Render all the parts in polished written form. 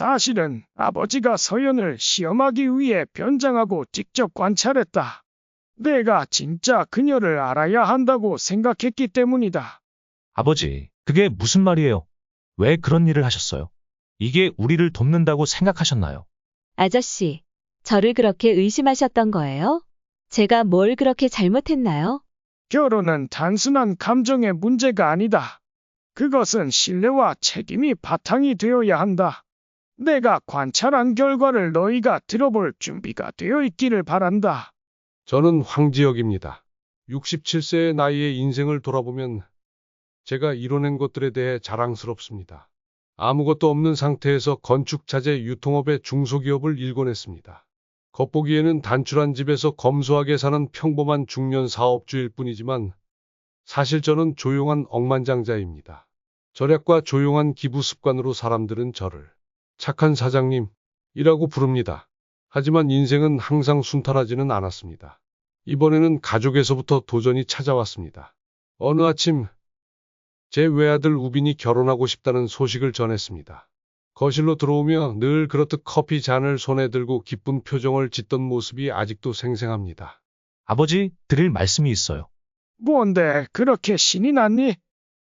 사실은 아버지가 서연을 시험하기 위해 변장하고 직접 관찰했다. 내가 진짜 그녀를 알아야 한다고 생각했기 때문이다. 아버지, 그게 무슨 말이에요? 왜 그런 일을 하셨어요? 이게 우리를 돕는다고 생각하셨나요? 아저씨, 저를 그렇게 의심하셨던 거예요? 제가 뭘 그렇게 잘못했나요? 결혼은 단순한 감정의 문제가 아니다. 그것은 신뢰와 책임이 바탕이 되어야 한다. 내가 관찰한 결과를 너희가 들어볼 준비가 되어 있기를 바란다. 저는 황지혁입니다. 67세의 나이에 인생을 돌아보면 제가 이뤄낸 것들에 대해 자랑스럽습니다. 아무것도 없는 상태에서 건축자재 유통업의 중소기업을 일궈냈습니다. 겉보기에는 단출한 집에서 검소하게 사는 평범한 중년 사업주일 뿐이지만 사실 저는 조용한 억만장자입니다. 절약과 조용한 기부 습관으로 사람들은 저를 착한 사장님이라고 부릅니다. 하지만 인생은 항상 순탄하지는 않았습니다. 이번에는 가족에서부터 도전이 찾아왔습니다. 어느 아침 제 외아들 우빈이 결혼하고 싶다는 소식을 전했습니다. 거실로 들어오며 늘 그렇듯 커피 잔을 손에 들고 기쁜 표정을 짓던 모습이 아직도 생생합니다. 아버지, 드릴 말씀이 있어요. 뭔데 그렇게 신이 났니?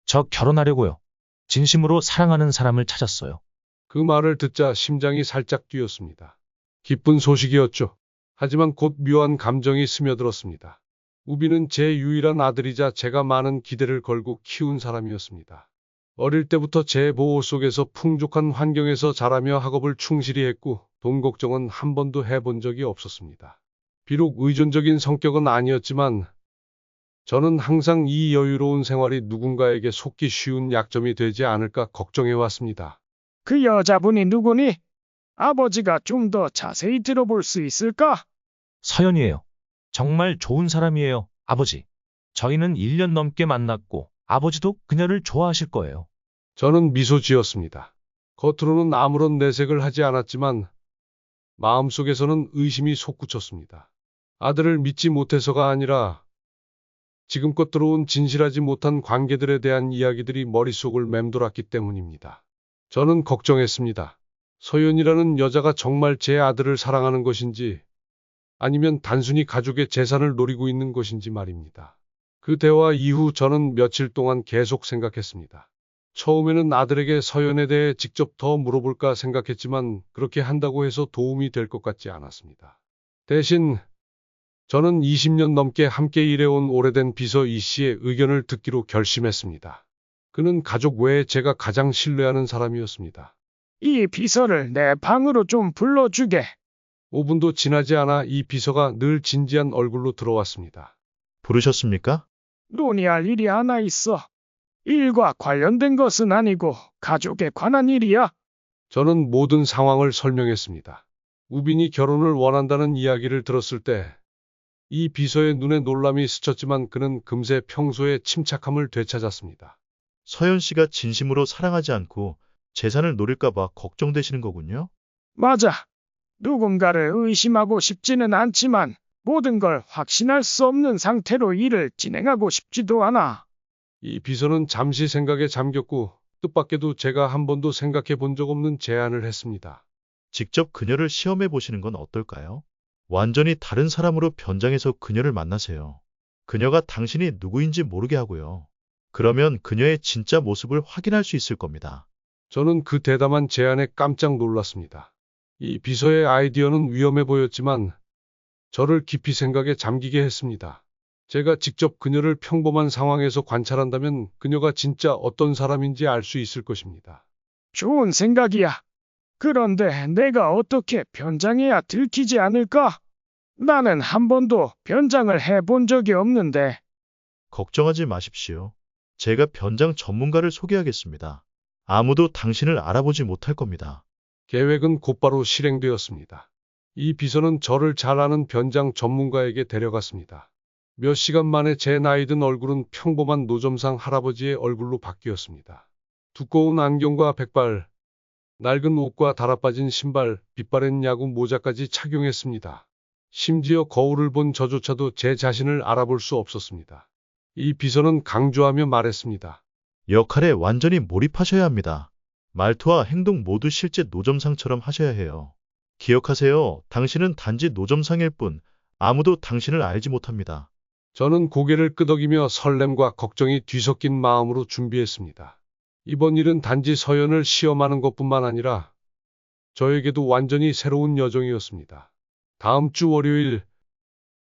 저 결혼하려고요. 진심으로 사랑하는 사람을 찾았어요. 그 말을 듣자 심장이 살짝 뛰었습니다. 기쁜 소식이었죠. 하지만 곧 묘한 감정이 스며들었습니다. 우빈은 제 유일한 아들이자 제가 많은 기대를 걸고 키운 사람이었습니다. 어릴 때부터 제 보호 속에서 풍족한 환경에서 자라며 학업을 충실히 했고 돈 걱정은 한 번도 해본 적이 없었습니다. 비록 의존적인 성격은 아니었지만 저는 항상 이 여유로운 생활이 누군가에게 속기 쉬운 약점이 되지 않을까 걱정해왔습니다. 그 여자분이 누구니? 아버지가 좀 더 자세히 들어볼 수 있을까? 서연이에요. 정말 좋은 사람이에요, 아버지. 저희는 1년 넘게 만났고 아버지도 그녀를 좋아하실 거예요. 저는 미소 지었습니다. 겉으로는 아무런 내색을 하지 않았지만 마음속에서는 의심이 솟구쳤습니다. 아들을 믿지 못해서가 아니라 지금껏 들어온 진실하지 못한 관계들에 대한 이야기들이 머릿속을 맴돌았기 때문입니다. 저는 걱정했습니다. 서연이라는 여자가 정말 제 아들을 사랑하는 것인지 아니면 단순히 가족의 재산을 노리고 있는 것인지 말입니다. 그 대화 이후 저는 며칠 동안 계속 생각했습니다. 처음에는 아들에게 서연에 대해 직접 더 물어볼까 생각했지만 그렇게 한다고 해서 도움이 될 것 같지 않았습니다. 대신 저는 20년 넘게 함께 일해온 오래된 비서 이 씨의 의견을 듣기로 결심했습니다. 그는 가족 외에 제가 가장 신뢰하는 사람이었습니다. 이 비서를 내 방으로 좀 불러주게. 5분도 지나지 않아 이 비서가 늘 진지한 얼굴로 들어왔습니다. 부르셨습니까? 논의할 일이 하나 있어. 일과 관련된 것은 아니고 가족에 관한 일이야. 저는 모든 상황을 설명했습니다. 우빈이 결혼을 원한다는 이야기를 들었을 때 이 비서의 눈에 놀람이 스쳤지만 그는 금세 평소의 침착함을 되찾았습니다. 서연 씨가 진심으로 사랑하지 않고 재산을 노릴까봐 걱정되시는 거군요? 맞아. 누군가를 의심하고 싶지는 않지만 모든 걸 확신할 수 없는 상태로 일을 진행하고 싶지도 않아. 이 비서는 잠시 생각에 잠겼고 뜻밖에도 제가 한 번도 생각해 본 적 없는 제안을 했습니다. 직접 그녀를 시험해 보시는 건 어떨까요? 완전히 다른 사람으로 변장해서 그녀를 만나세요. 그녀가 당신이 누구인지 모르게 하고요. 그러면 그녀의 진짜 모습을 확인할 수 있을 겁니다. 저는 그 대담한 제안에 깜짝 놀랐습니다. 이 비서의 아이디어는 위험해 보였지만 저를 깊이 생각에 잠기게 했습니다. 제가 직접 그녀를 평범한 상황에서 관찰한다면 그녀가 진짜 어떤 사람인지 알 수 있을 것입니다. 좋은 생각이야. 그런데 내가 어떻게 변장해야 들키지 않을까? 나는 한 번도 변장을 해본 적이 없는데. 걱정하지 마십시오. 제가 변장 전문가를 소개하겠습니다. 아무도 당신을 알아보지 못할 겁니다. 계획은 곧바로 실행되었습니다. 이 비서는 저를 잘 아는 변장 전문가에게 데려갔습니다. 몇 시간 만에 제 나이든 얼굴은 평범한 노점상 할아버지의 얼굴로 바뀌었습니다. 두꺼운 안경과 백발, 낡은 옷과 달아빠진 신발, 빛바랜 야구 모자까지 착용했습니다. 심지어 거울을 본 저조차도 제 자신을 알아볼 수 없었습니다. 이 비서는 강조하며 말했습니다. 역할에 완전히 몰입하셔야 합니다. 말투와 행동 모두 실제 노점상처럼 하셔야 해요. 기억하세요. 당신은 단지 노점상일 뿐 아무도 당신을 알지 못합니다. 저는 고개를 끄덕이며 설렘과 걱정이 뒤섞인 마음으로 준비했습니다. 이번 일은 단지 서연을 시험하는 것뿐만 아니라 저에게도 완전히 새로운 여정이었습니다. 다음 주 월요일,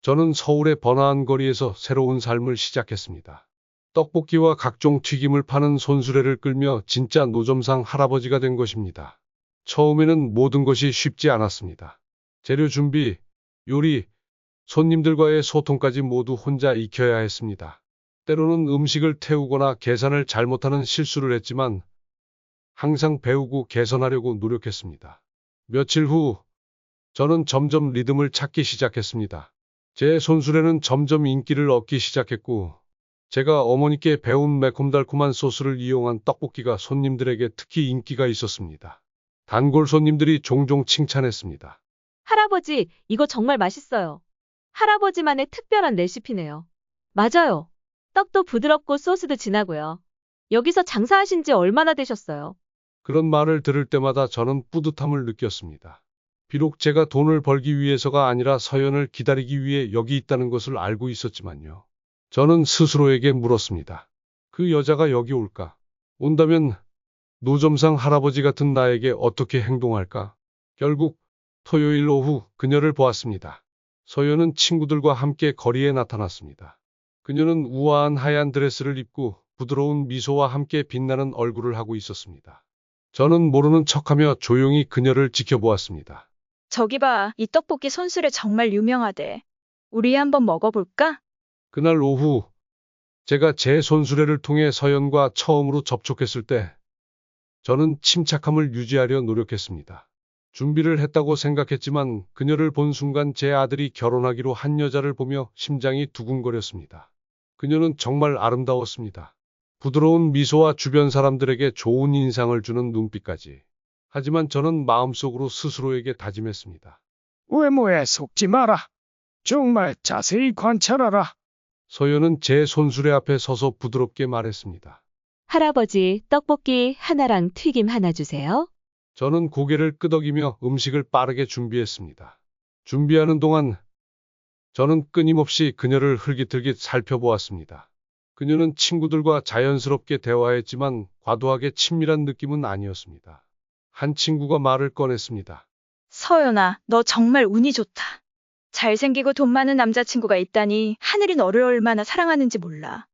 저는 서울의 번화한 거리에서 새로운 삶을 시작했습니다. 떡볶이와 각종 튀김을 파는 손수레를 끌며 진짜 노점상 할아버지가 된 것입니다. 처음에는 모든 것이 쉽지 않았습니다. 재료 준비, 요리, 손님들과의 소통까지 모두 혼자 익혀야 했습니다. 때로는 음식을 태우거나 계산을 잘못하는 실수를 했지만 항상 배우고 개선하려고 노력했습니다. 며칠 후, 저는 점점 리듬을 찾기 시작했습니다. 제 손수레는 점점 인기를 얻기 시작했고, 제가 어머니께 배운 매콤달콤한 소스를 이용한 떡볶이가 손님들에게 특히 인기가 있었습니다. 단골 손님들이 종종 칭찬했습니다. 할아버지, 이거 정말 맛있어요. 할아버지만의 특별한 레시피네요. 맞아요. 떡도 부드럽고 소스도 진하고요. 여기서 장사하신 지 얼마나 되셨어요? 그런 말을 들을 때마다 저는 뿌듯함을 느꼈습니다. 비록 제가 돈을 벌기 위해서가 아니라 서연을 기다리기 위해 여기 있다는 것을 알고 있었지만요. 저는 스스로에게 물었습니다. 그 여자가 여기 올까? 온다면 노점상 할아버지 같은 나에게 어떻게 행동할까? 결국 토요일 오후 그녀를 보았습니다. 서연은 친구들과 함께 거리에 나타났습니다. 그녀는 우아한 하얀 드레스를 입고 부드러운 미소와 함께 빛나는 얼굴을 하고 있었습니다. 저는 모르는 척하며 조용히 그녀를 지켜보았습니다. 저기 봐, 이 떡볶이 손수레 정말 유명하대. 우리 한번 먹어볼까? 그날 오후 제가 제 손수레를 통해 서연과 처음으로 접촉했을 때 저는 침착함을 유지하려 노력했습니다. 준비를 했다고 생각했지만 그녀를 본 순간 제 아들이 결혼하기로 한 여자를 보며 심장이 두근거렸습니다. 그녀는 정말 아름다웠습니다. 부드러운 미소와 주변 사람들에게 좋은 인상을 주는 눈빛까지. 하지만 저는 마음속으로 스스로에게 다짐했습니다. 외모에 속지 마라. 정말 자세히 관찰하라. 서연은 제 손수레 앞에 서서 부드럽게 말했습니다. 할아버지, 떡볶이 하나랑 튀김 하나 주세요. 저는 고개를 끄덕이며 음식을 빠르게 준비했습니다. 준비하는 동안 저는 끊임없이 그녀를 흘깃흘깃 살펴보았습니다. 그녀는 친구들과 자연스럽게 대화했지만 과도하게 친밀한 느낌은 아니었습니다. 한 친구가 말을 꺼냈습니다. 서연아, 너 정말 운이 좋다. 잘생기고 돈 많은 남자친구가 있다니 하늘이 너를 얼마나 사랑하는지 몰라.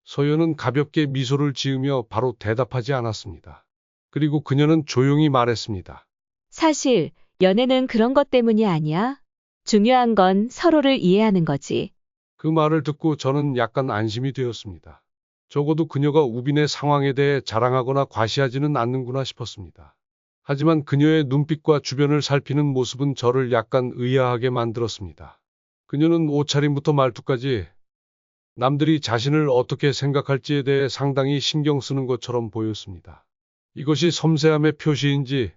서연은 가볍게 미소를 지으며 바로 대답하지 않았습니다. 그리고 그녀는 조용히 말했습니다. 사실 연애는 그런 것 때문이 아니야. 중요한 건 서로를 이해하는 거지. 그 말을 듣고 저는 약간 안심이 되었습니다. 적어도 그녀가 우빈의 상황에 대해 자랑하거나 과시하지는 않는구나 싶었습니다. 하지만 그녀의 눈빛과 주변을 살피는 모습은 저를 약간 의아하게 만들었습니다. 그녀는 옷차림부터 말투까지 남들이 자신을 어떻게 생각할지에 대해 상당히 신경 쓰는 것처럼 보였습니다. 이것이 섬세함의 표시인지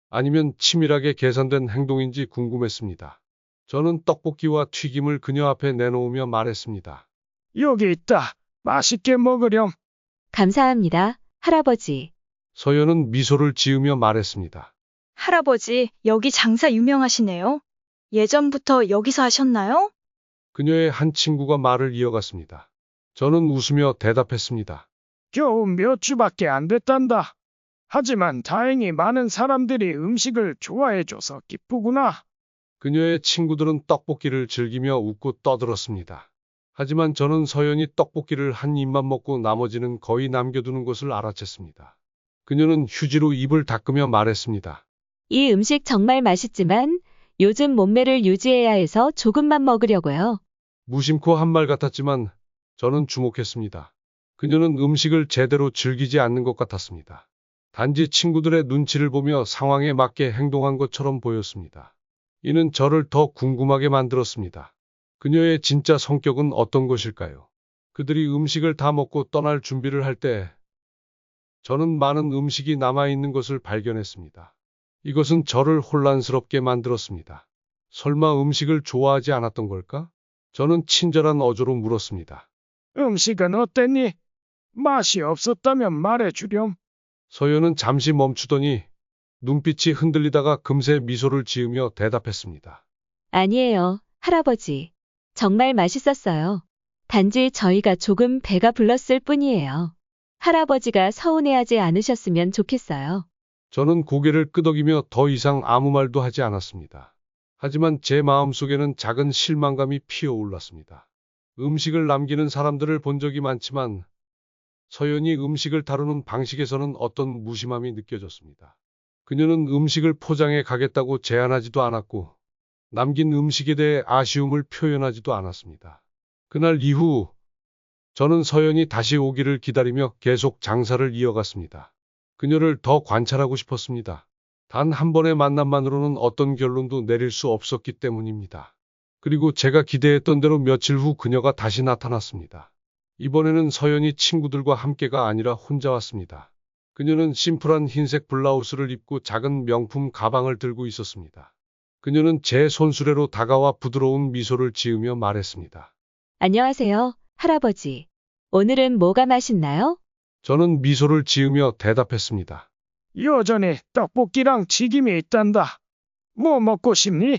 아니면 치밀하게 계산된 행동인지 궁금했습니다. 저는 떡볶이와 튀김을 그녀 앞에 내놓으며 말했습니다. 여기 있다. 맛있게 먹으렴. 감사합니다, 할아버지. 서연은 미소를 지으며 말했습니다. 할아버지, 여기 장사 유명하시네요. 예전부터 여기서 하셨나요? 그녀의 한 친구가 말을 이어갔습니다. 저는 웃으며 대답했습니다. 겨우 몇 주밖에 안 됐단다. 하지만 다행히 많은 사람들이 음식을 좋아해줘서 기쁘구나. 그녀의 친구들은 떡볶이를 즐기며 웃고 떠들었습니다. 하지만 저는 서연이 떡볶이를 한 입만 먹고 나머지는 거의 남겨두는 것을 알아챘습니다. 그녀는 휴지로 입을 닦으며 말했습니다. 이 음식 정말 맛있지만 요즘 몸매를 유지해야 해서 조금만 먹으려고요. 무심코 한 말 같았지만 저는 주목했습니다. 그녀는 음식을 제대로 즐기지 않는 것 같았습니다. 단지 친구들의 눈치를 보며 상황에 맞게 행동한 것처럼 보였습니다. 이는 저를 더 궁금하게 만들었습니다. 그녀의 진짜 성격은 어떤 것일까요? 그들이 음식을 다 먹고 떠날 준비를 할 때 저는 많은 음식이 남아있는 것을 발견했습니다. 이것은 저를 혼란스럽게 만들었습니다. 설마 음식을 좋아하지 않았던 걸까? 저는 친절한 어조로 물었습니다. 음식은 어땠니? 맛이 없었다면 말해주렴. 서연은 잠시 멈추더니 눈빛이 흔들리다가 금세 미소를 지으며 대답했습니다. 아니에요, 할아버지. 정말 맛있었어요. 단지 저희가 조금 배가 불렀을 뿐이에요. 할아버지가 서운해하지 않으셨으면 좋겠어요. 저는 고개를 끄덕이며 더 이상 아무 말도 하지 않았습니다. 하지만 제 마음속에는 작은 실망감이 피어올랐습니다. 음식을 남기는 사람들을 본 적이 많지만 서연이 음식을 다루는 방식에서는 어떤 무심함이 느껴졌습니다. 그녀는 음식을 포장해 가겠다고 제안하지도 않았고 남긴 음식에 대해 아쉬움을 표현하지도 않았습니다. 그날 이후 저는 서연이 다시 오기를 기다리며 계속 장사를 이어갔습니다. 그녀를 더 관찰하고 싶었습니다. 단 한 번의 만남만으로는 어떤 결론도 내릴 수 없었기 때문입니다. 그리고 제가 기대했던 대로 며칠 후 그녀가 다시 나타났습니다. 이번에는 서연이 친구들과 함께가 아니라 혼자 왔습니다. 그녀는 심플한 흰색 블라우스를 입고 작은 명품 가방을 들고 있었습니다. 그녀는 제 손수레로 다가와 부드러운 미소를 지으며 말했습니다. 안녕하세요, 할아버지. 오늘은 뭐가 맛있나요? 저는 미소를 지으며 대답했습니다. 여전히 떡볶이랑 튀김이 있단다. 뭐 먹고 싶니?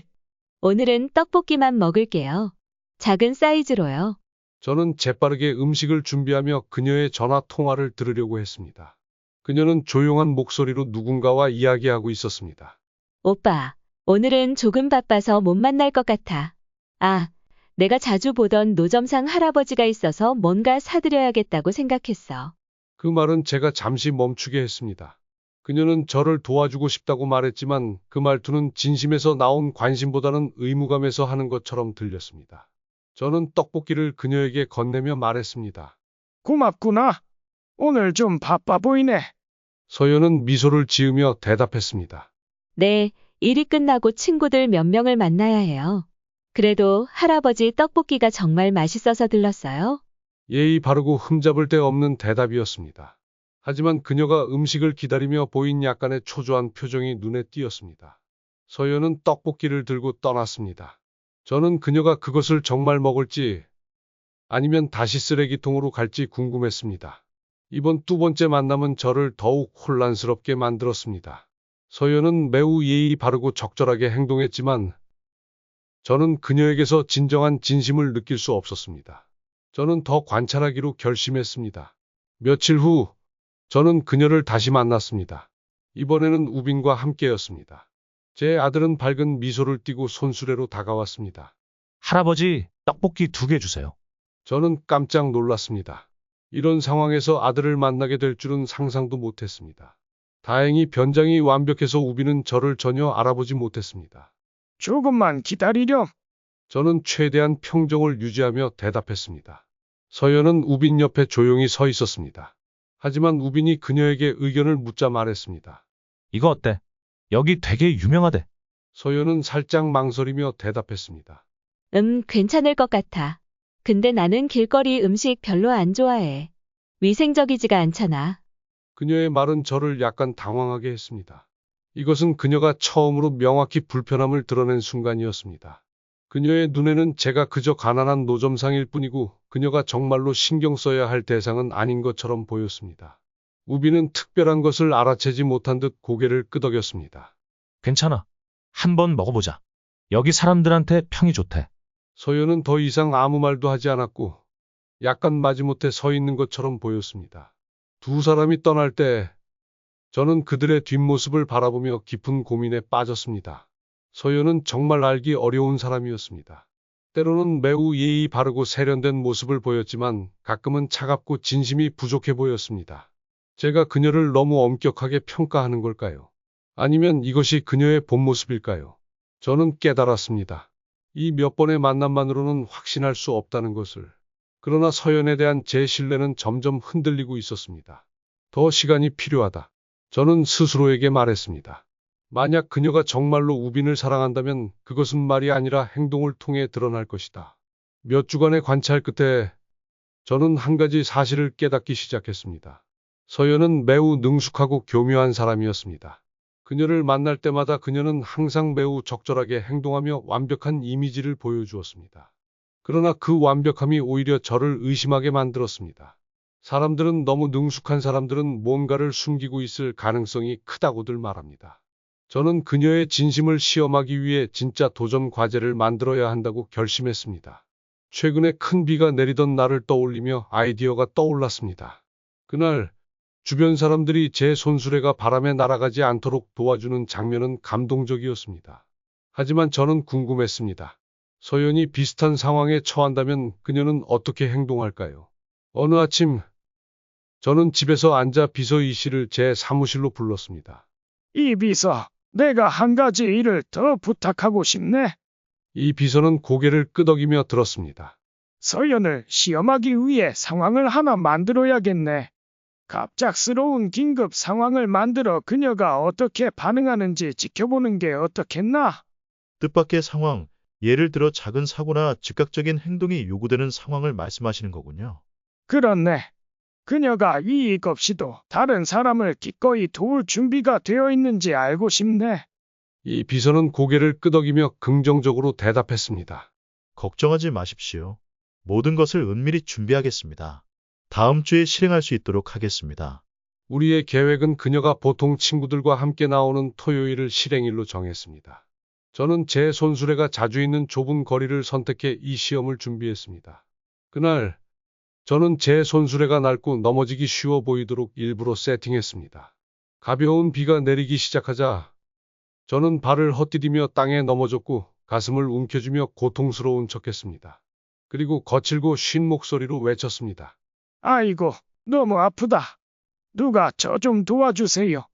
오늘은 떡볶이만 먹을게요. 작은 사이즈로요. 저는 재빠르게 음식을 준비하며 그녀의 전화 통화를 들으려고 했습니다. 그녀는 조용한 목소리로 누군가와 이야기하고 있었습니다. 오빠, 오늘은 조금 바빠서 못 만날 것 같아. 아, 내가 자주 보던 노점상 할아버지가 있어서 뭔가 사드려야겠다고 생각했어. 그 말은 제가 잠시 멈추게 했습니다. 그녀는 저를 도와주고 싶다고 말했지만 그 말투는 진심에서 나온 관심보다는 의무감에서 하는 것처럼 들렸습니다. 저는 떡볶이를 그녀에게 건네며 말했습니다. 고맙구나. 오늘 좀 바빠 보이네. 서연은 미소를 지으며 대답했습니다. 네, 일이 끝나고 친구들 몇 명을 만나야 해요. 그래도 할아버지 떡볶이가 정말 맛있어서 들렀어요. 예의 바르고 흠잡을 데 없는 대답이었습니다. 하지만 그녀가 음식을 기다리며 보인 약간의 초조한 표정이 눈에 띄었습니다. 서연은 떡볶이를 들고 떠났습니다. 저는 그녀가 그것을 정말 먹을지 아니면 다시 쓰레기통으로 갈지 궁금했습니다. 이번 두 번째 만남은 저를 더욱 혼란스럽게 만들었습니다. 서연은 매우 예의 바르고 적절하게 행동했지만 저는 그녀에게서 진정한 진심을 느낄 수 없었습니다. 저는 더 관찰하기로 결심했습니다. 며칠 후 저는 그녀를 다시 만났습니다. 이번에는 우빈과 함께였습니다. 제 아들은 밝은 미소를 띠고 손수레로 다가왔습니다. 할아버지, 떡볶이 2개 주세요. 저는 깜짝 놀랐습니다. 이런 상황에서 아들을 만나게 될 줄은 상상도 못했습니다. 다행히 변장이 완벽해서 우빈은 저를 전혀 알아보지 못했습니다. 조금만 기다리렴. 저는 최대한 평정을 유지하며 대답했습니다. 서연은 우빈 옆에 조용히 서 있었습니다. 하지만 우빈이 그녀에게 의견을 묻자 말했습니다. 이거 어때? 여기 되게 유명하대. 서연은 살짝 망설이며 대답했습니다. 괜찮을 것 같아. 근데 나는 길거리 음식 별로 안 좋아해. 위생적이지가 않잖아. 그녀의 말은 저를 약간 당황하게 했습니다. 이것은 그녀가 처음으로 명확히 불편함을 드러낸 순간이었습니다. 그녀의 눈에는 제가 그저 가난한 노점상일 뿐이고 그녀가 정말로 신경 써야 할 대상은 아닌 것처럼 보였습니다. 우비는 특별한 것을 알아채지 못한 듯 고개를 끄덕였습니다. 괜찮아. 한번 먹어보자. 여기 사람들한테 평이 좋대. 서연은 더 이상 아무 말도 하지 않았고 약간 마지못해 서 있는 것처럼 보였습니다. 두 사람이 떠날 때 저는 그들의 뒷모습을 바라보며 깊은 고민에 빠졌습니다. 서연은 정말 알기 어려운 사람이었습니다. 때로는 매우 예의 바르고 세련된 모습을 보였지만 가끔은 차갑고 진심이 부족해 보였습니다. 제가 그녀를 너무 엄격하게 평가하는 걸까요? 아니면 이것이 그녀의 본 모습일까요? 저는 깨달았습니다. 이 몇 번의 만남만으로는 확신할 수 없다는 것을. 그러나 서연에 대한 제 신뢰는 점점 흔들리고 있었습니다. 더 시간이 필요하다. 저는 스스로에게 말했습니다. 만약 그녀가 정말로 우빈을 사랑한다면 그것은 말이 아니라 행동을 통해 드러날 것이다. 몇 주간의 관찰 끝에 저는 한 가지 사실을 깨닫기 시작했습니다. 서연은 매우 능숙하고 교묘한 사람이었습니다. 그녀를 만날 때마다 그녀는 항상 매우 적절하게 행동하며 완벽한 이미지를 보여주었습니다. 그러나 그 완벽함이 오히려 저를 의심하게 만들었습니다. 사람들은 너무 능숙한 사람들은 뭔가를 숨기고 있을 가능성이 크다고들 말합니다. 저는 그녀의 진심을 시험하기 위해 진짜 도전 과제를 만들어야 한다고 결심했습니다. 최근에 큰 비가 내리던 날을 떠올리며 아이디어가 떠올랐습니다. 그날 주변 사람들이 제 손수레가 바람에 날아가지 않도록 도와주는 장면은 감동적이었습니다. 하지만 저는 궁금했습니다. 서연이 비슷한 상황에 처한다면 그녀는 어떻게 행동할까요? 어느 아침 저는 집에서 앉아 비서 이 씨를 제 사무실로 불렀습니다. 이 비서, 내가 한 가지 일을 더 부탁하고 싶네. 이 비서는 고개를 끄덕이며 들었습니다. 서연을 시험하기 위해 상황을 하나 만들어야겠네. 갑작스러운 긴급 상황을 만들어 그녀가 어떻게 반응하는지 지켜보는 게 어떻겠나? 뜻밖의 상황, 예를 들어 작은 사고나 즉각적인 행동이 요구되는 상황을 말씀하시는 거군요. 그렇네. 그녀가 이익 없이도 다른 사람을 기꺼이 도울 준비가 되어 있는지 알고 싶네. 이 비서는 고개를 끄덕이며 긍정적으로 대답했습니다. 걱정하지 마십시오. 모든 것을 은밀히 준비하겠습니다. 다음 주에 실행할 수 있도록 하겠습니다. 우리의 계획은 그녀가 보통 친구들과 함께 나오는 토요일을 실행일로 정했습니다. 저는 제 손수레가 자주 있는 좁은 거리를 선택해 이 시험을 준비했습니다. 그날 저는 제 손수레가 낡고 넘어지기 쉬워 보이도록 일부러 세팅했습니다. 가벼운 비가 내리기 시작하자 저는 발을 헛디디며 땅에 넘어졌고 가슴을 움켜쥐며 고통스러운 척했습니다. 그리고 거칠고 쉰 목소리로 외쳤습니다. 아이고, 너무 아프다. 누가 저 좀 도와주세요.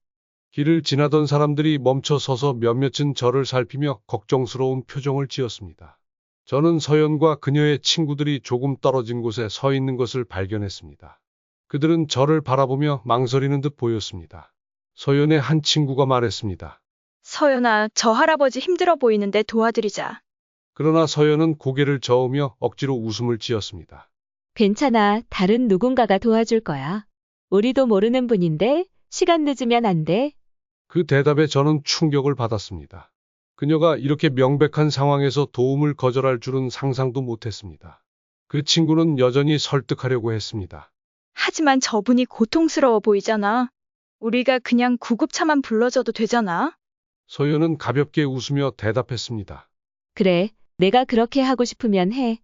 길을 지나던 사람들이 멈춰 서서 몇몇은 저를 살피며 걱정스러운 표정을 지었습니다. 저는 서연과 그녀의 친구들이 조금 떨어진 곳에 서 있는 것을 발견했습니다. 그들은 저를 바라보며 망설이는 듯 보였습니다. 서연의 한 친구가 말했습니다. 서연아, 저 할아버지 힘들어 보이는데 도와드리자. 그러나 서연은 고개를 저으며 억지로 웃음을 지었습니다. 괜찮아. 다른 누군가가 도와줄 거야. 우리도 모르는 분인데 시간 늦으면 안 돼. 그 대답에 저는 충격을 받았습니다. 그녀가 이렇게 명백한 상황에서 도움을 거절할 줄은 상상도 못했습니다. 그 친구는 여전히 설득하려고 했습니다. 하지만 저분이 고통스러워 보이잖아. 우리가 그냥 구급차만 불러줘도 되잖아. 서연은 가볍게 웃으며 대답했습니다. 그래, 내가 그렇게 하고 싶으면 해.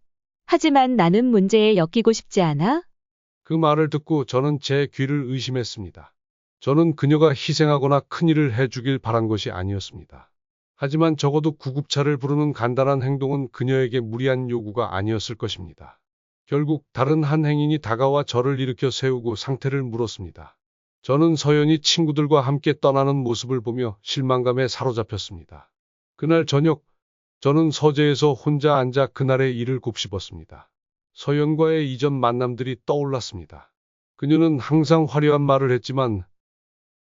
하지만 나는 문제에 엮이고 싶지 않아? 그 말을 듣고 저는 제 귀를 의심했습니다. 저는 그녀가 희생하거나 큰일을 해주길 바란 것이 아니었습니다. 하지만 적어도 구급차를 부르는 간단한 행동은 그녀에게 무리한 요구가 아니었을 것입니다. 결국 다른 한 행인이 다가와 저를 일으켜 세우고 상태를 물었습니다. 저는 서연이 친구들과 함께 떠나는 모습을 보며 실망감에 사로잡혔습니다. 그날 저녁 저는 서재에서 혼자 앉아 그날의 일을 곱씹었습니다. 서연과의 이전 만남들이 떠올랐습니다. 그녀는 항상 화려한 말을 했지만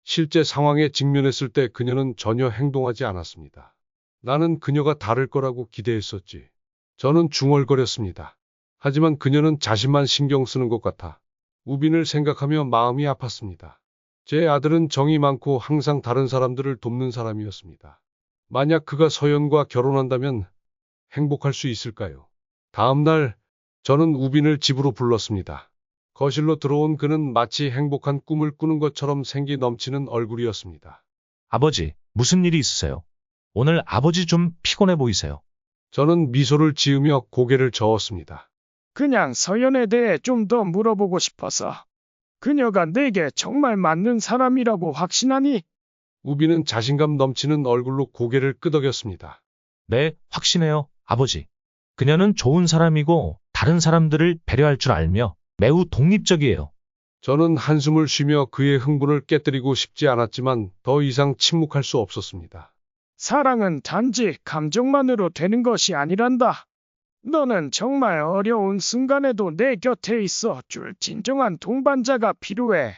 실제 상황에 직면했을 때 그녀는 전혀 행동하지 않았습니다. 나는 그녀가 다를 거라고 기대했었지. 저는 중얼거렸습니다. 하지만 그녀는 자신만 신경 쓰는 것 같아 우빈을 생각하며 마음이 아팠습니다. 제 아들은 정이 많고 항상 다른 사람들을 돕는 사람이었습니다. 만약 그가 서연과 결혼한다면 행복할 수 있을까요? 다음 날 저는 우빈을 집으로 불렀습니다. 거실로 들어온 그는 마치 행복한 꿈을 꾸는 것처럼 생기 넘치는 얼굴이었습니다. 아버지, 무슨 일이 있으세요? 오늘 아버지 좀 피곤해 보이세요. 저는 미소를 지으며 고개를 저었습니다. 그냥 서연에 대해 좀 더 물어보고 싶어서. 그녀가 내게 정말 맞는 사람이라고 확신하니? 우빈은 자신감 넘치는 얼굴로 고개를 끄덕였습니다. 네, 확신해요, 아버지. 그녀는 좋은 사람이고 다른 사람들을 배려할 줄 알며 매우 독립적이에요. 저는 한숨을 쉬며 그의 흥분을 깨뜨리고 싶지 않았지만 더 이상 침묵할 수 없었습니다. 사랑은 단지 감정만으로 되는 것이 아니란다. 너는 정말 어려운 순간에도 내 곁에 있어 줄 진정한 동반자가 필요해.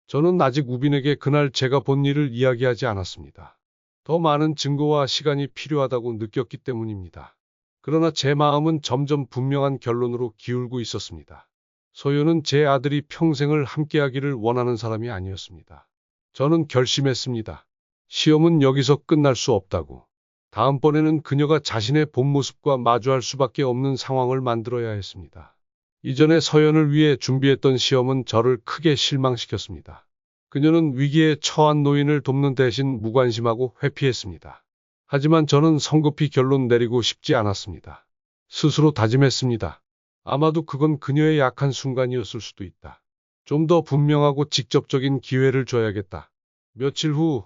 저는 아직 우빈에게 그날 제가 본 일을 이야기하지 않았습니다. 더 많은 증거와 시간이 필요하다고 느꼈기 때문입니다. 그러나 제 마음은 점점 분명한 결론으로 기울고 있었습니다. 서연은 제 아들이 평생을 함께하기를 원하는 사람이 아니었습니다. 저는 결심했습니다. 시험은 여기서 끝날 수 없다고. 다음번에는 그녀가 자신의 본 모습과 마주할 수밖에 없는 상황을 만들어야 했습니다. 이전에 서연을 위해 준비했던 시험은 저를 크게 실망시켰습니다. 그녀는 위기에 처한 노인을 돕는 대신 무관심하고 회피했습니다. 하지만 저는 성급히 결론 내리고 싶지 않았습니다. 스스로 다짐했습니다. 아마도 그건 그녀의 약한 순간이었을 수도 있다. 좀 더 분명하고 직접적인 기회를 줘야겠다. 며칠 후,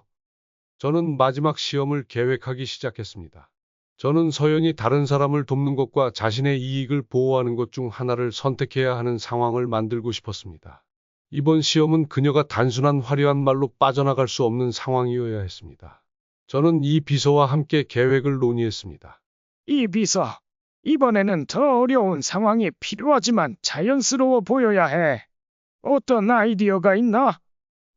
저는 마지막 시험을 계획하기 시작했습니다. 저는 서연이 다른 사람을 돕는 것과 자신의 이익을 보호하는 것 중 하나를 선택해야 하는 상황을 만들고 싶었습니다. 이번 시험은 그녀가 단순한 화려한 말로 빠져나갈 수 없는 상황이어야 했습니다. 저는 이 비서와 함께 계획을 논의했습니다. 이 비서, 이번에는 더 어려운 상황이 필요하지만 자연스러워 보여야 해. 어떤 아이디어가 있나?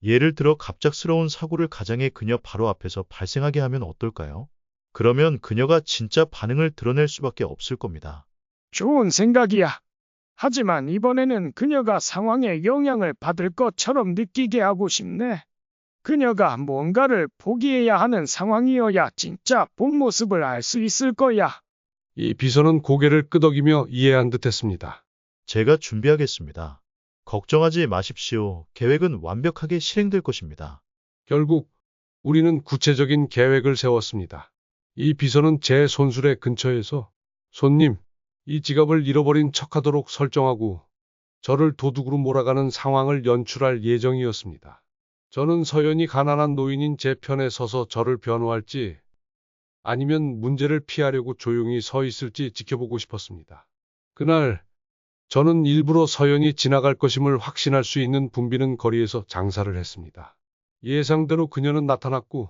예를 들어 갑작스러운 사고를 가장의 그녀 바로 앞에서 발생하게 하면 어떨까요? 그러면 그녀가 진짜 반응을 드러낼 수밖에 없을 겁니다. 좋은 생각이야. 하지만 이번에는 그녀가 상황에 영향을 받을 것처럼 느끼게 하고 싶네. 그녀가 뭔가를 포기해야 하는 상황이어야 진짜 본 모습을 알 수 있을 거야. 이 비서는 고개를 끄덕이며 이해한 듯했습니다. 제가 준비하겠습니다. 걱정하지 마십시오. 계획은 완벽하게 실행될 것입니다. 결국 우리는 구체적인 계획을 세웠습니다. 이 비서는 제 손수레 근처에서 손님, 이 지갑을 잃어버린 척하도록 설정하고 저를 도둑으로 몰아가는 상황을 연출할 예정이었습니다. 저는 서연이 가난한 노인인 제 편에 서서 저를 변호할지 아니면 문제를 피하려고 조용히 서 있을지 지켜보고 싶었습니다. 그날 저는 일부러 서연이 지나갈 것임을 확신할 수 있는 붐비는 거리에서 장사를 했습니다. 예상대로 그녀는 나타났고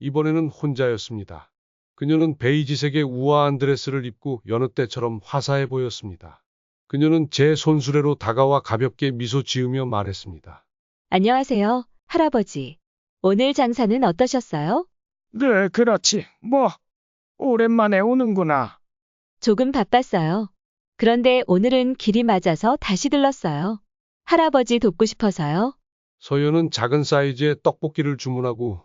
이번에는 혼자였습니다. 그녀는 베이지색의 우아한 드레스를 입고 여느 때처럼 화사해 보였습니다. 그녀는 제 손수레로 다가와 가볍게 미소 지으며 말했습니다. 안녕하세요, 할아버지. 오늘 장사는 어떠셨어요? 네, 그렇지. 뭐, 오랜만에 오는구나. 조금 바빴어요. 그런데 오늘은 길이 맞아서 다시 들렀어요. 할아버지 돕고 싶어서요. 서연은 작은 사이즈의 떡볶이를 주문하고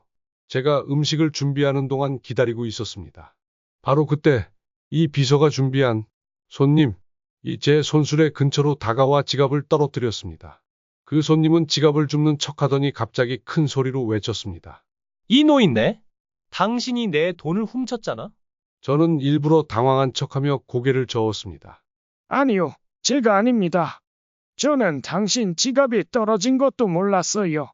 제가 음식을 준비하는 동안 기다리고 있었습니다. 바로 그때 이 비서가 준비한 손님, 이 제 손수레 근처로 다가와 지갑을 떨어뜨렸습니다. 그 손님은 지갑을 줍는 척하더니 갑자기 큰 소리로 외쳤습니다. 이 노인네? 당신이 내 돈을 훔쳤잖아? 저는 일부러 당황한 척하며 고개를 저었습니다. 아니요, 제가 아닙니다. 저는 당신 지갑이 떨어진 것도 몰랐어요.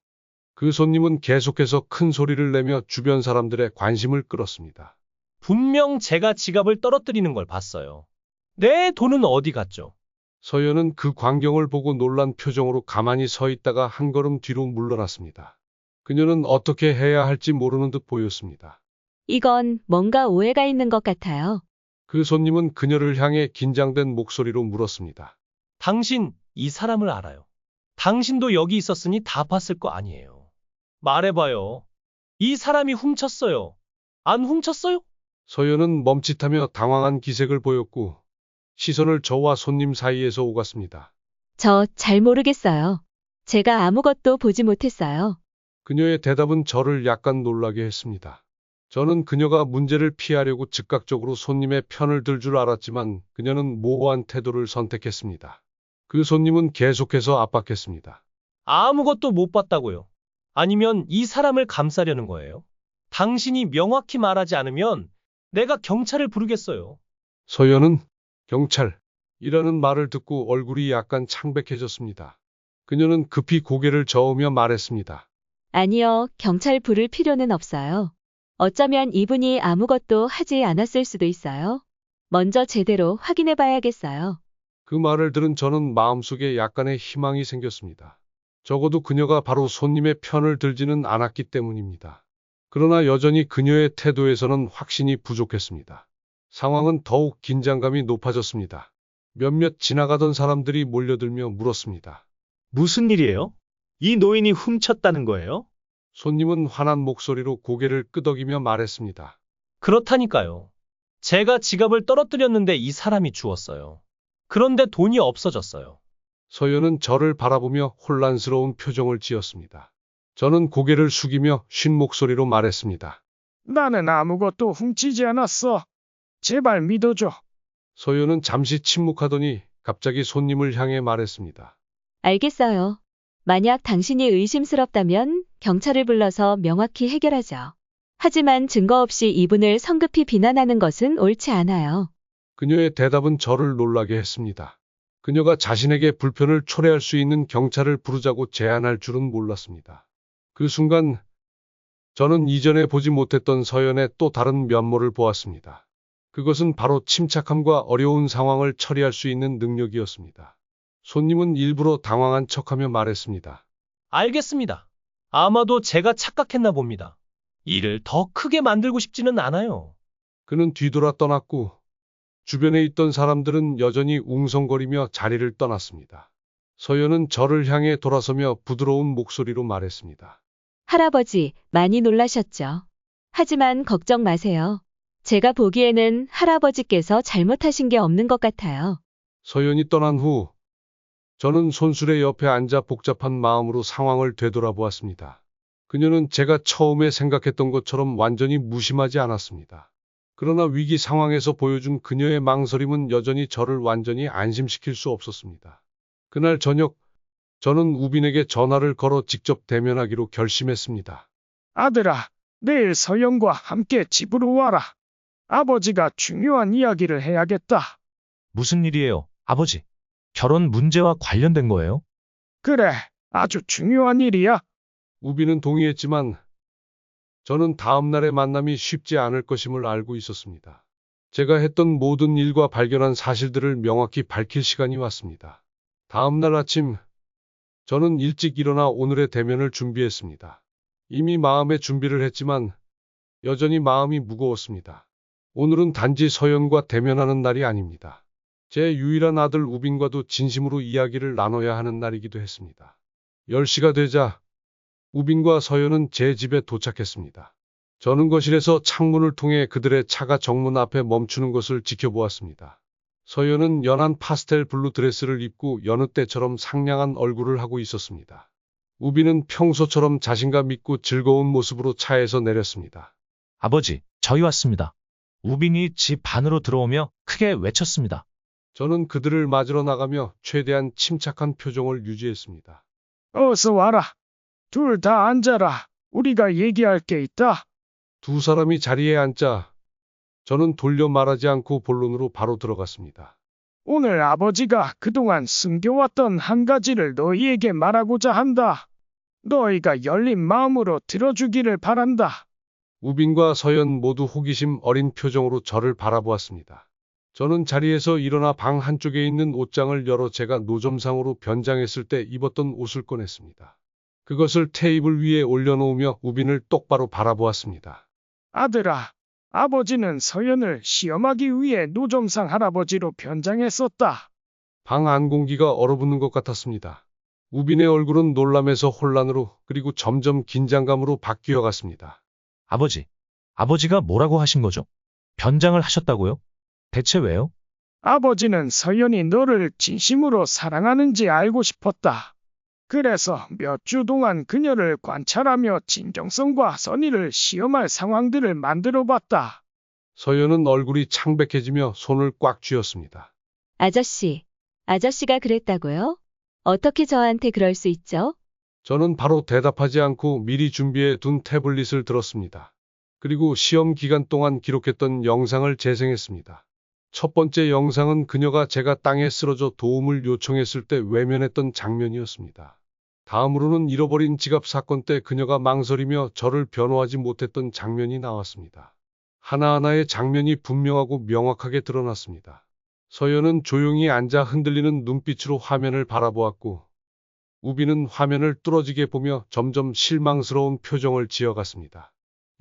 그 손님은 계속해서 큰 소리를 내며 주변 사람들의 관심을 끌었습니다. 분명 제가 지갑을 떨어뜨리는 걸 봤어요. 내 돈은 어디 갔죠? 서연은 그 광경을 보고 놀란 표정으로 가만히 서 있다가 한 걸음 뒤로 물러났습니다. 그녀는 어떻게 해야 할지 모르는 듯 보였습니다. 이건 뭔가 오해가 있는 것 같아요. 그 손님은 그녀를 향해 긴장된 목소리로 물었습니다. 당신 이 사람을 알아요. 당신도 여기 있었으니 다 봤을 거 아니에요. 말해봐요. 이 사람이 훔쳤어요. 안 훔쳤어요? 서연은 멈칫하며 당황한 기색을 보였고 시선을 저와 손님 사이에서 오갔습니다. 저 잘 모르겠어요. 제가 아무것도 보지 못했어요. 그녀의 대답은 저를 약간 놀라게 했습니다. 저는 그녀가 문제를 피하려고 즉각적으로 손님의 편을 들 줄 알았지만 그녀는 모호한 태도를 선택했습니다. 그 손님은 계속해서 압박했습니다. 아무것도 못 봤다고요. 아니면 이 사람을 감싸려는 거예요. 당신이 명확히 말하지 않으면 내가 경찰을 부르겠어요. 서연은 경찰이라는 말을 듣고 얼굴이 약간 창백해졌습니다. 그녀는 급히 고개를 저으며 말했습니다. 아니요, 경찰 부를 필요는 없어요. 어쩌면 이분이 아무것도 하지 않았을 수도 있어요. 먼저 제대로 확인해 봐야겠어요. 그 말을 들은 저는 마음속에 약간의 희망이 생겼습니다. 적어도 그녀가 바로 손님의 편을 들지는 않았기 때문입니다. 그러나 여전히 그녀의 태도에서는 확신이 부족했습니다. 상황은 더욱 긴장감이 높아졌습니다. 몇몇 지나가던 사람들이 몰려들며 물었습니다. 무슨 일이에요? 이 노인이 훔쳤다는 거예요? 손님은 화난 목소리로 고개를 끄덕이며 말했습니다. 그렇다니까요. 제가 지갑을 떨어뜨렸는데 이 사람이 주웠어요. 그런데 돈이 없어졌어요. 서연은 저를 바라보며 혼란스러운 표정을 지었습니다. 저는 고개를 숙이며 쉰 목소리로 말했습니다. 나는 아무것도 훔치지 않았어. 제발 믿어줘. 서연은 잠시 침묵하더니 갑자기 손님을 향해 말했습니다. 알겠어요. 만약 당신이 의심스럽다면 경찰을 불러서 명확히 해결하죠. 하지만 증거 없이 이분을 성급히 비난하는 것은 옳지 않아요. 그녀의 대답은 저를 놀라게 했습니다. 그녀가 자신에게 불편을 초래할 수 있는 경찰을 부르자고 제안할 줄은 몰랐습니다. 그 순간 저는 이전에 보지 못했던 서연의 또 다른 면모를 보았습니다. 그것은 바로 침착함과 어려운 상황을 처리할 수 있는 능력이었습니다. 손님은 일부러 당황한 척하며 말했습니다. 알겠습니다. 아마도 제가 착각했나 봅니다. 일을 더 크게 만들고 싶지는 않아요. 그는 뒤돌아 떠났고 주변에 있던 사람들은 여전히 웅성거리며 자리를 떠났습니다. 서연은 저를 향해 돌아서며 부드러운 목소리로 말했습니다. 할아버지, 많이 놀라셨죠? 하지만 걱정 마세요. 제가 보기에는 할아버지께서 잘못하신 게 없는 것 같아요. 서연이 떠난 후 저는 손수레 옆에 앉아 복잡한 마음으로 상황을 되돌아보았습니다. 그녀는 제가 처음에 생각했던 것처럼 완전히 무심하지 않았습니다. 그러나 위기 상황에서 보여준 그녀의 망설임은 여전히 저를 완전히 안심시킬 수 없었습니다. 그날 저녁, 저는 우빈에게 전화를 걸어 직접 대면하기로 결심했습니다. 아들아, 내일 서연과 함께 집으로 와라. 아버지가 중요한 이야기를 해야겠다. 무슨 일이에요, 아버지? 결혼 문제와 관련된 거예요? 그래, 아주 중요한 일이야. 우빈은 동의했지만 저는 다음 날의 만남이 쉽지 않을 것임을 알고 있었습니다. 제가 했던 모든 일과 발견한 사실들을 명확히 밝힐 시간이 왔습니다. 다음 날 아침, 저는 일찍 일어나 오늘의 대면을 준비했습니다. 이미 마음의 준비를 했지만 여전히 마음이 무거웠습니다. 오늘은 단지 서연과 대면하는 날이 아닙니다. 제 유일한 아들 우빈과도 진심으로 이야기를 나눠야 하는 날이기도 했습니다. 10시가 되자 우빈과 서연은 제 집에 도착했습니다. 저는 거실에서 창문을 통해 그들의 차가 정문 앞에 멈추는 것을 지켜보았습니다. 서연은 연한 파스텔 블루 드레스를 입고 여느 때처럼 상냥한 얼굴을 하고 있었습니다. 우빈은 평소처럼 자신감 있고 즐거운 모습으로 차에서 내렸습니다. 아버지, 저희 왔습니다. 우빈이 집 안으로 들어오며 크게 외쳤습니다. 저는 그들을 맞으러 나가며 최대한 침착한 표정을 유지했습니다. 어서 와라. 둘 다 앉아라. 우리가 얘기할 게 있다. 두 사람이 자리에 앉자 저는 돌려 말하지 않고 본론으로 바로 들어갔습니다. 오늘 아버지가 그동안 숨겨왔던 한 가지를 너희에게 말하고자 한다. 너희가 열린 마음으로 들어주기를 바란다. 우빈과 서연 모두 호기심 어린 표정으로 저를 바라보았습니다. 저는 자리에서 일어나 방 한쪽에 있는 옷장을 열어 제가 노점상으로 변장했을 때 입었던 옷을 꺼냈습니다. 그것을 테이블 위에 올려놓으며 우빈을 똑바로 바라보았습니다. 아들아, 아버지는 서연을 시험하기 위해 노점상 할아버지로 변장했었다. 방 안 공기가 얼어붙는 것 같았습니다. 우빈의 얼굴은 놀람에서 혼란으로 그리고 점점 긴장감으로 바뀌어 갔습니다. 아버지, 아버지가 뭐라고 하신 거죠? 변장을 하셨다고요? 대체 왜요? 아버지는 서연이 너를 진심으로 사랑하는지 알고 싶었다. 그래서 몇 주 동안 그녀를 관찰하며 진정성과 선의를 시험할 상황들을 만들어 봤다. 서연은 얼굴이 창백해지며 손을 꽉 쥐었습니다. 아저씨가 그랬다고요? 어떻게 저한테 그럴 수 있죠? 저는 바로 대답하지 않고 미리 준비해 둔 태블릿을 들었습니다. 그리고 시험 기간 동안 기록했던 영상을 재생했습니다. 첫 번째 영상은 그녀가 제가 땅에 쓰러져 도움을 요청했을 때 외면했던 장면이었습니다. 다음으로는 잃어버린 지갑 사건 때 그녀가 망설이며 저를 변호하지 못했던 장면이 나왔습니다. 하나하나의 장면이 분명하고 명확하게 드러났습니다. 서연은 조용히 앉아 흔들리는 눈빛으로 화면을 바라보았고 우빈은 화면을 뚫어지게 보며 점점 실망스러운 표정을 지어갔습니다.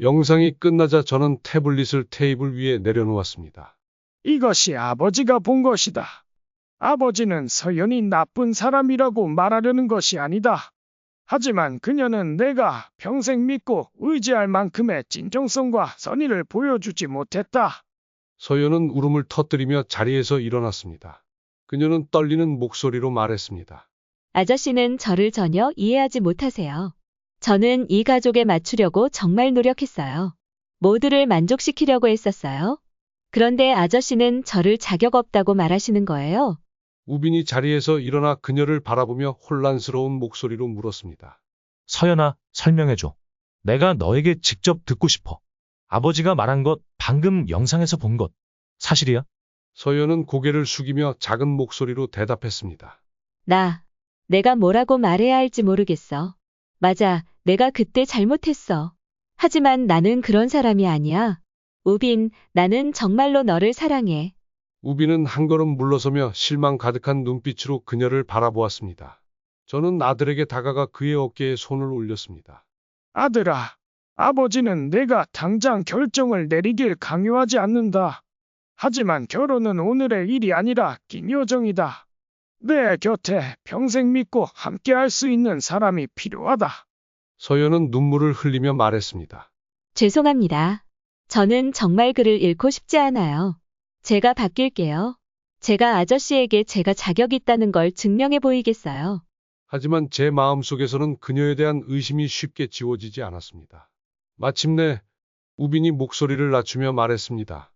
영상이 끝나자 저는 태블릿을 테이블 위에 내려놓았습니다. 이것이 아버지가 본 것이다. 아버지는 서연이 나쁜 사람이라고 말하려는 것이 아니다. 하지만 그녀는 내가 평생 믿고 의지할 만큼의 진정성과 선의를 보여주지 못했다. 서연은 울음을 터뜨리며 자리에서 일어났습니다. 그녀는 떨리는 목소리로 말했습니다. 아저씨는 저를 전혀 이해하지 못하세요. 저는 이 가족에 맞추려고 정말 노력했어요. 모두를 만족시키려고 했었어요. 그런데 아저씨는 저를 자격 없다고 말하시는 거예요. 우빈이 자리에서 일어나 그녀를 바라보며 혼란스러운 목소리로 물었습니다. 서연아, 설명해줘. 내가 너에게 직접 듣고 싶어. 아버지가 말한 것, 방금 영상에서 본 것, 사실이야? 서연은 고개를 숙이며 작은 목소리로 대답했습니다. 내가 뭐라고 말해야 할지 모르겠어. 맞아, 내가 그때 잘못했어. 하지만 나는 그런 사람이 아니야. 우빈, 나는 정말로 너를 사랑해. 우빈은 한 걸음 물러서며 실망 가득한 눈빛으로 그녀를 바라보았습니다. 저는 아들에게 다가가 그의 어깨에 손을 올렸습니다. 아들아, 아버지는 내가 당장 결정을 내리길 강요하지 않는다. 하지만 결혼은 오늘의 일이 아니라 긴 여정이다. 내 곁에 평생 믿고 함께 할 수 있는 사람이 필요하다. 서연은 눈물을 흘리며 말했습니다. 죄송합니다. 저는 정말 그를 잃고 싶지 않아요. 제가 바뀔게요. 제가 아저씨에게 제가 자격 있다는 걸 증명해 보이겠어요. 하지만 제 마음속에서는 그녀에 대한 의심이 쉽게 지워지지 않았습니다. 마침내 우빈이 목소리를 낮추며 말했습니다.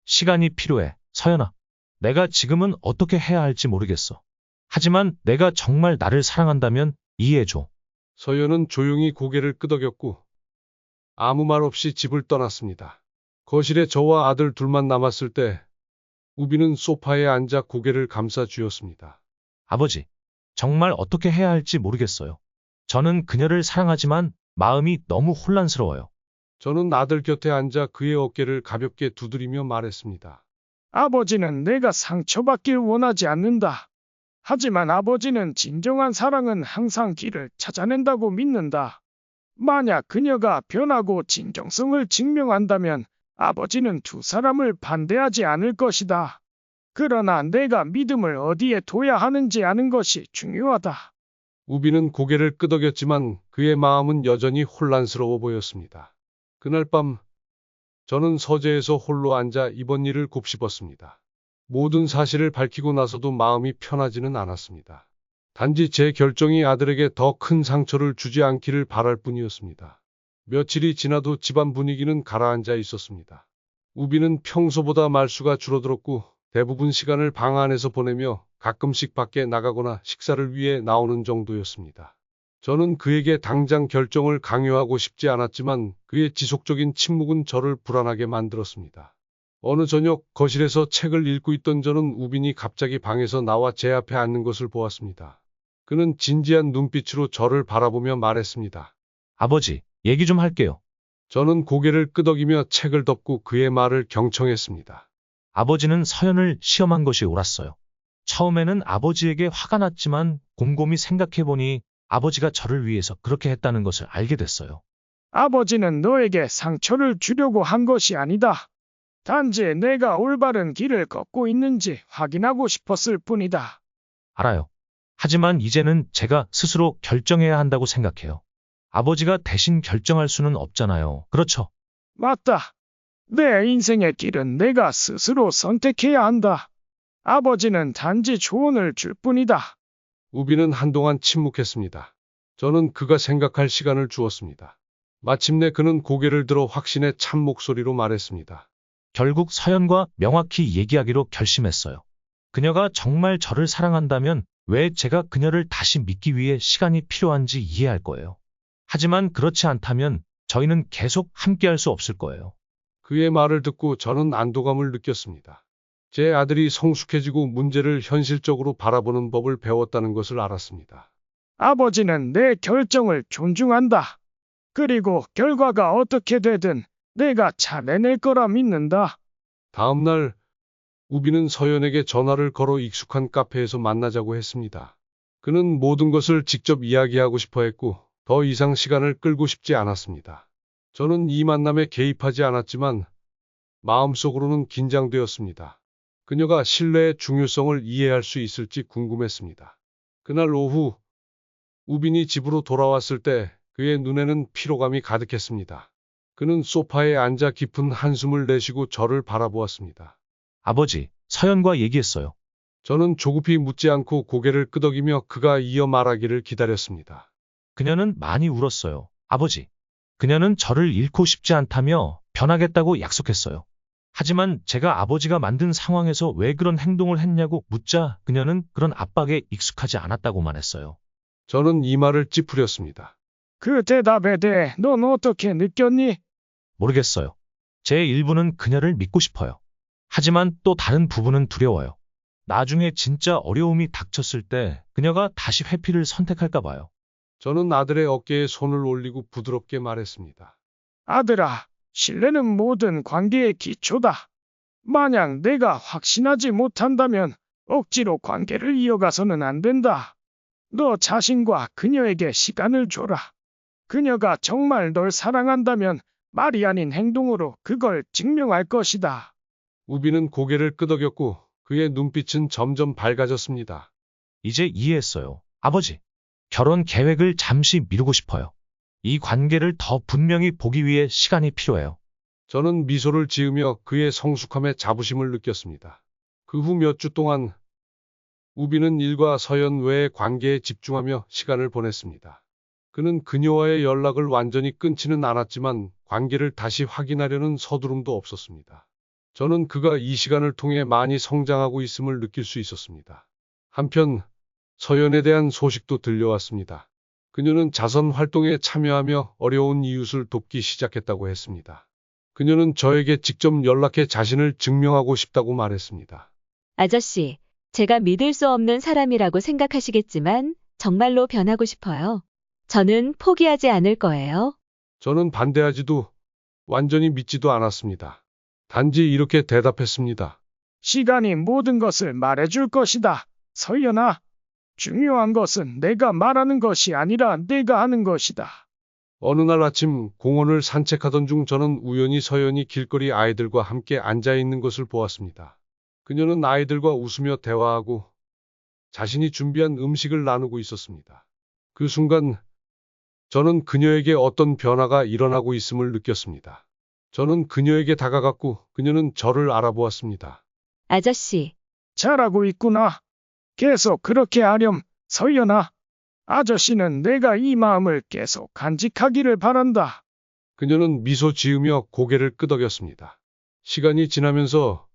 시간이 필요해, 서연아. 내가 지금은 어떻게 해야 할지 모르겠어. 하지만 내가 정말 나를 사랑한다면 이해해줘. 서연은 조용히 고개를 끄덕였고 아무 말 없이 집을 떠났습니다. 거실에 저와 아들 둘만 남았을 때 우빈은 소파에 앉아 고개를 감싸 쥐었습니다. 아버지, 정말 어떻게 해야 할지 모르겠어요. 저는 그녀를 사랑하지만 마음이 너무 혼란스러워요. 저는 아들 곁에 앉아 그의 어깨를 가볍게 두드리며 말했습니다. 아버지는 내가 상처받길 원하지 않는다. 하지만 아버지는 진정한 사랑은 항상 길을 찾아낸다고 믿는다. 만약 그녀가 변하고 진정성을 증명한다면 아버지는 두 사람을 반대하지 않을 것이다. 그러나 내가 믿음을 어디에 둬야 하는지 아는 것이 중요하다. 우빈은 고개를 끄덕였지만 그의 마음은 여전히 혼란스러워 보였습니다. 그날 밤 저는 서재에서 홀로 앉아 이번 일을 곱씹었습니다. 모든 사실을 밝히고 나서도 마음이 편하지는 않았습니다. 단지 제 결정이 아들에게 더 큰 상처를 주지 않기를 바랄 뿐이었습니다. 며칠이 지나도 집안 분위기는 가라앉아 있었습니다. 우빈은 평소보다 말수가 줄어들었고 대부분 시간을 방 안에서 보내며 가끔씩 밖에 나가거나 식사를 위해 나오는 정도였습니다. 저는 그에게 당장 결정을 강요하고 싶지 않았지만 그의 지속적인 침묵은 저를 불안하게 만들었습니다. 어느 저녁 거실에서 책을 읽고 있던 저는 우빈이 갑자기 방에서 나와 제 앞에 앉는 것을 보았습니다. 그는 진지한 눈빛으로 저를 바라보며 말했습니다. 아버지, 얘기 좀 할게요. 저는 고개를 끄덕이며 책을 덮고 그의 말을 경청했습니다. 아버지는 서연을 시험한 것이 옳았어요. 처음에는 아버지에게 화가 났지만 곰곰이 생각해보니 아버지가 저를 위해서 그렇게 했다는 것을 알게 됐어요. 아버지는 너에게 상처를 주려고 한 것이 아니다. 단지 내가 올바른 길을 걷고 있는지 확인하고 싶었을 뿐이다. 알아요. 하지만 이제는 제가 스스로 결정해야 한다고 생각해요. 아버지가 대신 결정할 수는 없잖아요. 그렇죠? 맞다. 내 인생의 길은 내가 스스로 선택해야 한다. 아버지는 단지 조언을 줄 뿐이다. 우빈은 한동안 침묵했습니다. 저는 그가 생각할 시간을 주었습니다. 마침내 그는 고개를 들어 확신의 찬 목소리로 말했습니다. 결국 서연과 명확히 얘기하기로 결심했어요. 그녀가 정말 저를 사랑한다면 왜 제가 그녀를 다시 믿기 위해 시간이 필요한지 이해할 거예요. 하지만 그렇지 않다면 저희는 계속 함께할 수 없을 거예요. 그의 말을 듣고 저는 안도감을 느꼈습니다. 제 아들이 성숙해지고 문제를 현실적으로 바라보는 법을 배웠다는 것을 알았습니다. 아버지는 내 결정을 존중한다. 그리고 결과가 어떻게 되든 내가 잘 해낼 거라 믿는다. 다음 날 우빈은 서연에게 전화를 걸어 익숙한 카페에서 만나자고 했습니다. 그는 모든 것을 직접 이야기하고 싶어 했고 더 이상 시간을 끌고 싶지 않았습니다. 저는 이 만남에 개입하지 않았지만 마음속으로는 긴장되었습니다. 그녀가 신뢰의 중요성을 이해할 수 있을지 궁금했습니다. 그날 오후 우빈이 집으로 돌아왔을 때 그의 눈에는 피로감이 가득했습니다. 그는 소파에 앉아 깊은 한숨을 내쉬고 저를 바라보았습니다. 아버지, 서연과 얘기했어요. 저는 조급히 묻지 않고 고개를 끄덕이며 그가 이어 말하기를 기다렸습니다. 그녀는 많이 울었어요. 아버지, 그녀는 저를 잃고 싶지 않다며 변하겠다고 약속했어요. 하지만 제가 아버지가 만든 상황에서 왜 그런 행동을 했냐고 묻자 그녀는 그런 압박에 익숙하지 않았다고만 했어요. 저는 이 말을 찌푸렸습니다. 그 대답에 대해 넌 어떻게 느꼈니? 모르겠어요. 제 일부는 그녀를 믿고 싶어요. 하지만 또 다른 부분은 두려워요. 나중에 진짜 어려움이 닥쳤을 때 그녀가 다시 회피를 선택할까 봐요. 저는 아들의 어깨에 손을 올리고 부드럽게 말했습니다. 아들아, 신뢰는 모든 관계의 기초다. 만약 내가 확신하지 못한다면 억지로 관계를 이어가서는 안 된다. 너 자신과 그녀에게 시간을 줘라. 그녀가 정말 널 사랑한다면 말이 아닌 행동으로 그걸 증명할 것이다. 우비는 고개를 끄덕였고 그의 눈빛은 점점 밝아졌습니다. 이제 이해했어요. 아버지, 결혼 계획을 잠시 미루고 싶어요. 이 관계를 더 분명히 보기 위해 시간이 필요해요. 저는 미소를 지으며 그의 성숙함에 자부심을 느꼈습니다. 그 후 몇 주 동안 우비는 일과 서연 외의 관계에 집중하며 시간을 보냈습니다. 그는 그녀와의 연락을 완전히 끊지는 않았지만 관계를 다시 확인하려는 서두름도 없었습니다. 저는 그가 이 시간을 통해 많이 성장하고 있음을 느낄 수 있었습니다. 한편 서연에 대한 소식도 들려왔습니다. 그녀는 자선 활동에 참여하며 어려운 이웃을 돕기 시작했다고 했습니다. 그녀는 저에게 직접 연락해 자신을 증명하고 싶다고 말했습니다. 아저씨, 제가 믿을 수 없는 사람이라고 생각하시겠지만 정말로 변하고 싶어요. 저는 포기하지 않을 거예요. 저는 반대하지도 완전히 믿지도 않았습니다. 단지 이렇게 대답했습니다. 시간이 모든 것을 말해줄 것이다. 서연아, 중요한 것은 내가 말하는 것이 아니라 내가 하는 것이다. 어느 날 아침 공원을 산책하던 중 저는 우연히 서연이 길거리 아이들과 함께 앉아 있는 것을 보았습니다. 그녀는 아이들과 웃으며 대화하고 자신이 준비한 음식을 나누고 있었습니다. 그 순간 저는 그녀에게 어떤 변화가 일어나고 있음을 느꼈습니다. 저는 그녀에게 다가갔고 그녀는 저를 알아보았습니다. 아저씨, 잘하고 있구나. 계속 그렇게 하렴, 서연아. 아저씨는 내가 이 마음을 계속 간직하기를 바란다. 그녀는 미소 지으며 고개를 끄덕였습니다. 시간이 지나면서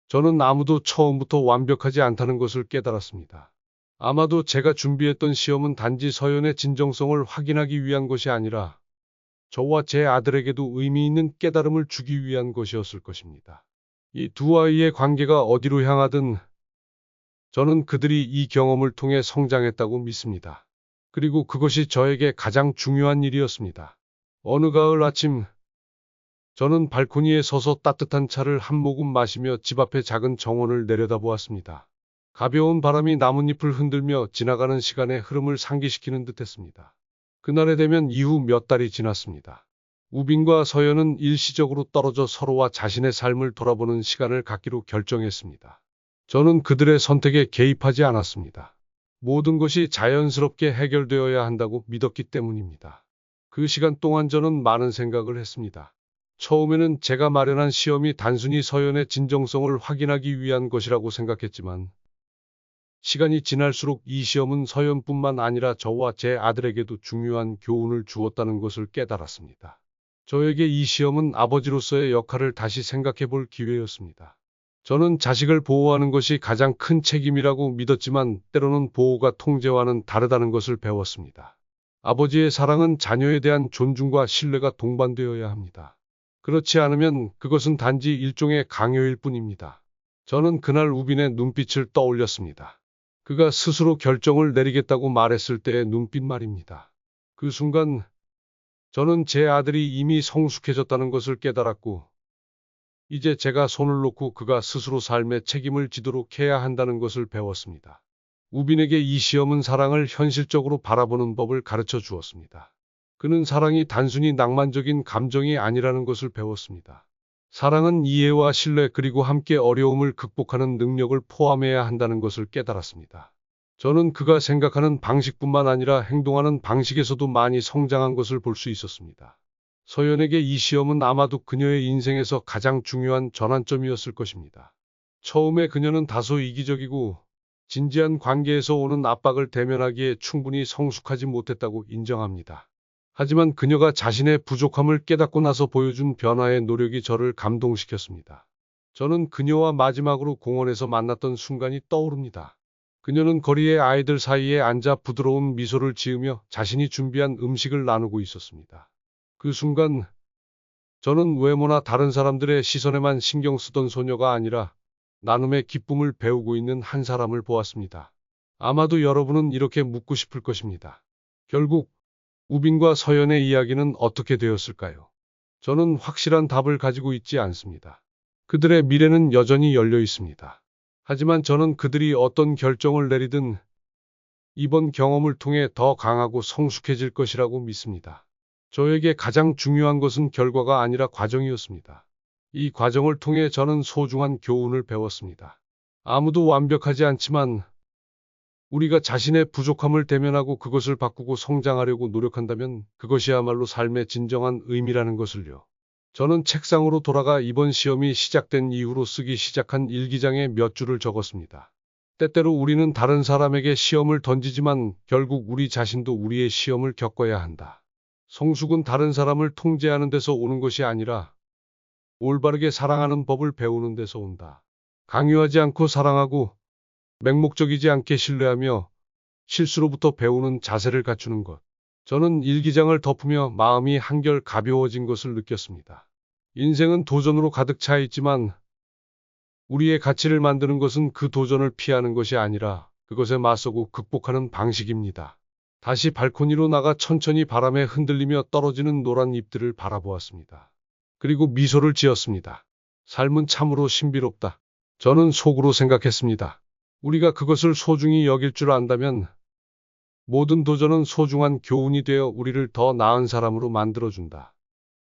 저는 아무도 처음부터 완벽하지 않다는 것을 깨달았습니다. 아마도 제가 준비했던 시험은 단지 서연의 진정성을 확인하기 위한 것이 아니라 저와 제 아들에게도 의미 있는 깨달음을 주기 위한 것이었을 것입니다. 이 두 아이의 관계가 어디로 향하든 저는 그들이 이 경험을 통해 성장했다고 믿습니다. 그리고 그것이 저에게 가장 중요한 일이었습니다. 어느 가을 아침, 저는 발코니에 서서 따뜻한 차를 한 모금 마시며 집 앞의 작은 정원을 내려다보았습니다. 가벼운 바람이 나뭇잎을 흔들며 지나가는 시간의 흐름을 상기시키는 듯했습니다. 그날에 되면 이후 몇 달이 지났습니다. 우빈과 서연은 일시적으로 떨어져 서로와 자신의 삶을 돌아보는 시간을 갖기로 결정했습니다. 저는 그들의 선택에 개입하지 않았습니다. 모든 것이 자연스럽게 해결되어야 한다고 믿었기 때문입니다. 그 시간 동안 저는 많은 생각을 했습니다. 처음에는 제가 마련한 시험이 단순히 서연의 진정성을 확인하기 위한 것이라고 생각했지만 시간이 지날수록 이 시험은 서연뿐만 아니라 저와 제 아들에게도 중요한 교훈을 주었다는 것을 깨달았습니다. 저에게 이 시험은 아버지로서의 역할을 다시 생각해 볼 기회였습니다. 저는 자식을 보호하는 것이 가장 큰 책임이라고 믿었지만 때로는 보호가 통제와는 다르다는 것을 배웠습니다. 아버지의 사랑은 자녀에 대한 존중과 신뢰가 동반되어야 합니다. 그렇지 않으면 그것은 단지 일종의 강요일 뿐입니다. 저는 그날 우빈의 눈빛을 떠올렸습니다. 그가 스스로 결정을 내리겠다고 말했을 때의 눈빛 말입니다. 그 순간 저는 제 아들이 이미 성숙해졌다는 것을 깨달았고 이제 제가 손을 놓고 그가 스스로 삶의 책임을 지도록 해야 한다는 것을 배웠습니다. 우빈에게 이 시험은 사랑을 현실적으로 바라보는 법을 가르쳐 주었습니다. 그는 사랑이 단순히 낭만적인 감정이 아니라는 것을 배웠습니다. 사랑은 이해와 신뢰 그리고 함께 어려움을 극복하는 능력을 포함해야 한다는 것을 깨달았습니다. 저는 그가 생각하는 방식뿐만 아니라 행동하는 방식에서도 많이 성장한 것을 볼 수 있었습니다. 서연에게 이 시험은 아마도 그녀의 인생에서 가장 중요한 전환점이었을 것입니다. 처음에 그녀는 다소 이기적이고 진지한 관계에서 오는 압박을 대면하기에 충분히 성숙하지 못했다고 인정합니다. 하지만 그녀가 자신의 부족함을 깨닫고 나서 보여준 변화의 노력이 저를 감동시켰습니다. 저는 그녀와 마지막으로 공원에서 만났던 순간이 떠오릅니다. 그녀는 거리의 아이들 사이에 앉아 부드러운 미소를 지으며 자신이 준비한 음식을 나누고 있었습니다. 그 순간 저는 외모나 다른 사람들의 시선에만 신경 쓰던 소녀가 아니라 나눔의 기쁨을 배우고 있는 한 사람을 보았습니다. 아마도 여러분은 이렇게 묻고 싶을 것입니다. 결국 우빈과 서연의 이야기는 어떻게 되었을까요? 저는 확실한 답을 가지고 있지 않습니다. 그들의 미래는 여전히 열려 있습니다. 하지만 저는 그들이 어떤 결정을 내리든 이번 경험을 통해 더 강하고 성숙해질 것이라고 믿습니다. 저에게 가장 중요한 것은 결과가 아니라 과정이었습니다. 이 과정을 통해 저는 소중한 교훈을 배웠습니다. 아무도 완벽하지 않지만 우리가 자신의 부족함을 대면하고 그것을 바꾸고 성장하려고 노력한다면 그것이야말로 삶의 진정한 의미라는 것을요. 저는 책상으로 돌아가 이번 시험이 시작된 이후로 쓰기 시작한 일기장에 몇 줄을 적었습니다. 때때로 우리는 다른 사람에게 시험을 던지지만 결국 우리 자신도 우리의 시험을 겪어야 한다. 성숙은 다른 사람을 통제하는 데서 오는 것이 아니라 올바르게 사랑하는 법을 배우는 데서 온다. 강요하지 않고 사랑하고 맹목적이지 않게 신뢰하며 실수로부터 배우는 자세를 갖추는 것. 저는 일기장을 덮으며 마음이 한결 가벼워진 것을 느꼈습니다. 인생은 도전으로 가득 차 있지만 우리의 가치를 만드는 것은 그 도전을 피하는 것이 아니라 그것에 맞서고 극복하는 방식입니다. 다시 발코니로 나가 천천히 바람에 흔들리며 떨어지는 노란 잎들을 바라보았습니다. 그리고 미소를 지었습니다. 삶은 참으로 신비롭다. 저는 속으로 생각했습니다. 우리가 그것을 소중히 여길 줄 안다면 모든 도전은 소중한 교훈이 되어 우리를 더 나은 사람으로 만들어준다.